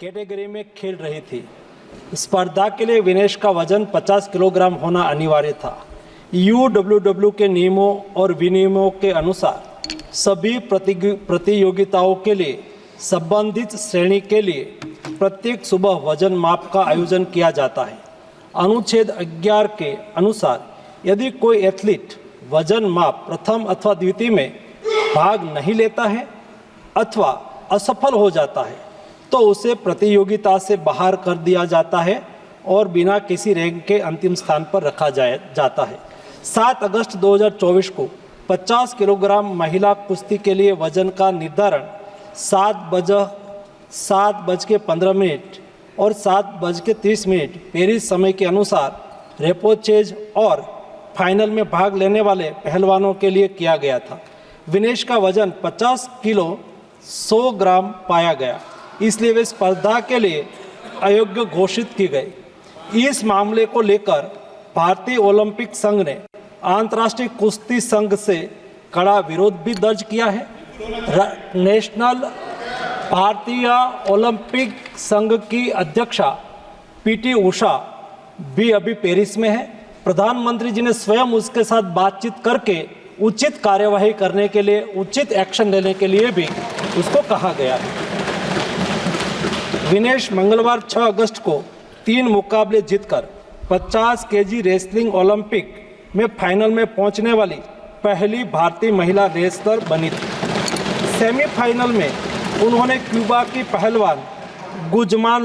Category में खेल रही थी। स्पर्धा के लिए विनेश का वजन 50 किलोग्राम होना अनिवार्य था। यूडब्ल्यूडब्ल्यू के नियमों और विनियमों के अनुसार सभी प्रतियोगिताओं के लिए संबंधित श्रेणी के लिए प्रत्येक सुबह वजन माप का आयोजन किया जाता है। अनुच्छेद 11 के अनुसार यदि कोई एथलीट वजन माप प्रथम अथवा द्वितीय में भाग नहीं लेता है अथवा असफल हो जाता है तो उसे प्रतियोगिता से बाहर कर दिया जाता है और बिना किसी रैंक के अंतिम स्थान पर रखा जाता है। 7 अगस्त 2024 को 50 किलोग्राम महिला कुश्ती के लिए वजन का निर्धारण 7:15 और 7:30 पेरिस समय के अनुसार रेपोचेज और फाइनल में भाग लेने वाले पहलवानों के लिए किया गया था। विनेश का वजन 50 किलो 100 ग्राम पाया गया, इसलिए वे स्पर्धा के लिए अयोग्य घोषित की गई। इस मामले को लेकर भारतीय ओलंपिक संघ ने अंतर्राष्ट्रीय कुश्ती संघ से कड़ा विरोध भी दर्ज किया है। नेशनल भारतीय ओलंपिक संघ की अध्यक्षा पीटी उषा भी अभी पेरिस में है। प्रधानमंत्री जी ने स्वयं उसके साथ बातचीत करके उचित कार्यवाही करने के लिए, उचित एक्शन लेने के लिए भी उसको कहा गया है। विनेश मंगलवार 6 अगस्त को 3 मुकाबले जीतकर 50 केजी रेसलिंग ओलंपिक में फाइनल में पहुंचने वाली पहली भारतीय महिला रेसलर बनी थी। सेमीफाइनल में उन्होंने क्यूबा की पहलवान गुजमान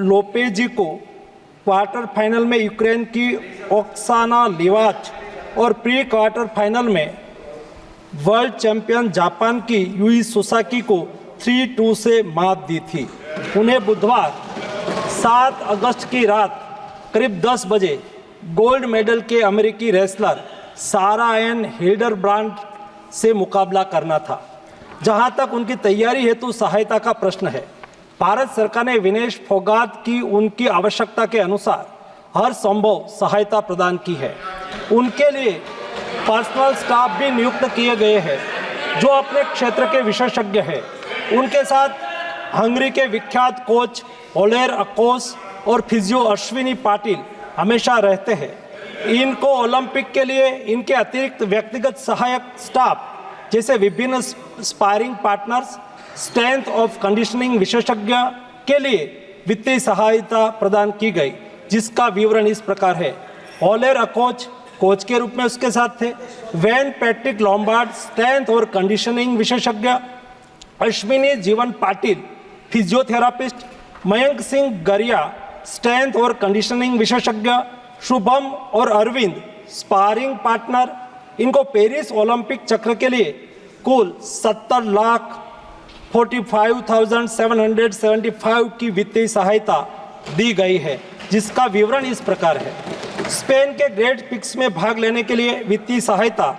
लोपेजी को, क्वार्टर फाइनल में यूक्रेन की ओक्साना लिवाच और प्री क्वार्टर फाइनल में वर्ल्ड चैंपियन जापान की यूई सुसाकी को 3-2 से मात दी थी। उन्हें बुधवार 7 अगस्त की रात करीब 10 बजे गोल्ड मेडल के अमेरिकी रेसलर सारा एन हिल्डरब्रांड से मुकाबला करना था। जहां तक उनकी तैयारी हेतु सहायता का प्रश्न है, भारत सरकार ने विनेश फोगाट की उनकी आवश्यकता के अनुसार हर संभव सहायता प्रदान की है। उनके लिए पर्सनल स्टाफ भी नियुक्त किए गए हैं जो अपने क्षेत्र के विशेषज्ञ हैं। उनके साथ हंगरी के विख्यात कोच ओलेर अकोस और फिजियो अश्विनी पाटिल हमेशा रहते हैं। इनको ओलंपिक के लिए इनके अतिरिक्त व्यक्तिगत सहायक स्टाफ जैसे विभिन्न sparring partners, strength of conditioning विशेषज्ञ के लिए वित्तीय सहायता प्रदान की गई, जिसका विवरण इस प्रकार है। ओलेर अकोच कोच के रूप में उसके साथ थे, वैन पैट्रिक लॉम्बार्ड स्ट्रेंथ और कंडीशनिंग विशेषज्ञ, अश्विनी जीवन पाटिल फिजियोथेरापिस्ट, मयंक सिंह गरिया स्ट्रेंथ और कंडीशनिंग विशेषज्ञ, शुभम और अरविंद स्पारिंग पार्टनर। इनको पेरिस ओलंपिक चक्र के लिए कुल 70,45,775 की वित्तीय सहायता दी गई है, जिसका विवरण इस प्रकार है। स्पेन के ग्रेट पिक्स में भाग लेने के लिए वित्तीय सहायता,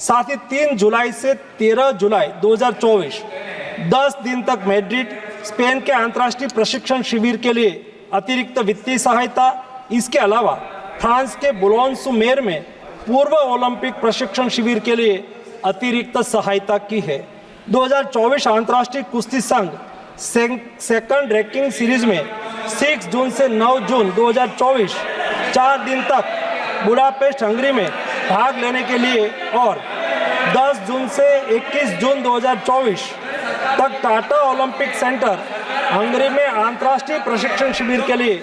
साथ ही 3 जुलाई से 13 जुलाई 2024 10 दिन तक मैड्रिड, स्पेन के अंतर्राष्ट्रीय प्रशिक्षण शिविर के लिए अतिरिक्त वित्तीय सहायता। इसके अलावा फ्रांस के बुलोन-sur-mer में पूर्व ओलंपिक प्रशिक्षण शिविर के लिए अतिरिक्त सहायता की है। 2024 अंतर्राष्ट्रीय कुश्ती संघ सेकंड रैंकिंग सीरीज में 6 जून से 9 जून 2024 4 दिन तक बुडापेस्ट हंगरी में भाग लेने के लिए और 10 जून से 21 जून 2024 तक टाटा ओलंपिक सेंटर हंगरी में अंतर्राष्ट्रीय प्रशिक्षण शिविर के लिए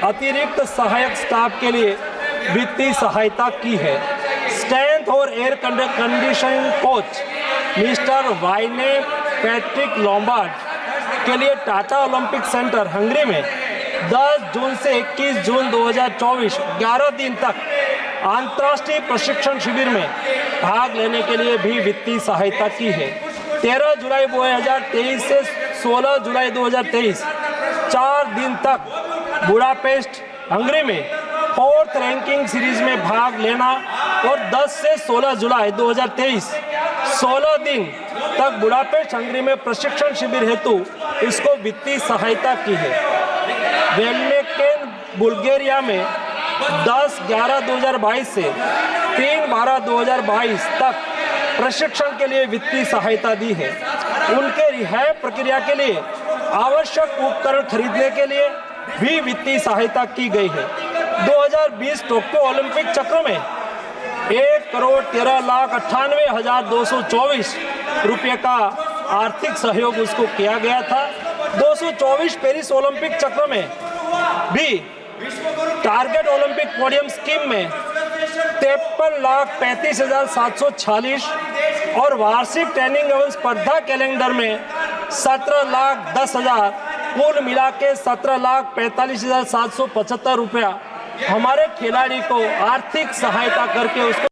अतिरिक्त सहायक स्टाफ के लिए वित्तीय सहायता की है। स्ट्रेंथ और air conditioning coach mister Wayne Patrick Lombard के लिए टाटा ओलंपिक सेंटर हंगरी में 10 जून से 21 जून 2024 11 दिन तक अंतर्राष्ट्रीय प्रशिक्षण शिविर में भाग लेने के लिए भी वित्तीय सहायता की है। 13 जुलाई 2023 से 16 जुलाई 2023 4 दिन तक बुडापेस्ट हंगरी में 4th रैंकिंग सीरीज में भाग लेना और 10 से 16 जुलाई 2023 16 दिन तक बुडापेस्ट हंगरी में प्रशिक्षण शिविर हेतु इसको वित्तीय सहायता की है। वेल्नेकेन बुल्गारिया में 10/11/2022 से 3/12/2022 तक प्रशिक्षण के लिए वित्तीय सहायता दी है। उनके रिहाई प्रक्रिया के लिए आवश्यक उपकरण खरीदने के लिए भी वित्तीय सहायता की गई है। 2020 टोक्यो ओलंपिक चक्र में 1,13,98,224 रुपये का आर्थिक सहयोग उसको किया गया था। 224 पेरिस ओलंपिक चक्र में भी टारगेट ओलंपिक पोडियम स्कीम में 53,35,746 और वार्षिक ट्रेनिंग एवं स्पर्धा कैलेंडर में 17,10,000 कुल मिला के 17,45,775 रुपया हमारे खिलाड़ी को आर्थिक सहायता करके उसको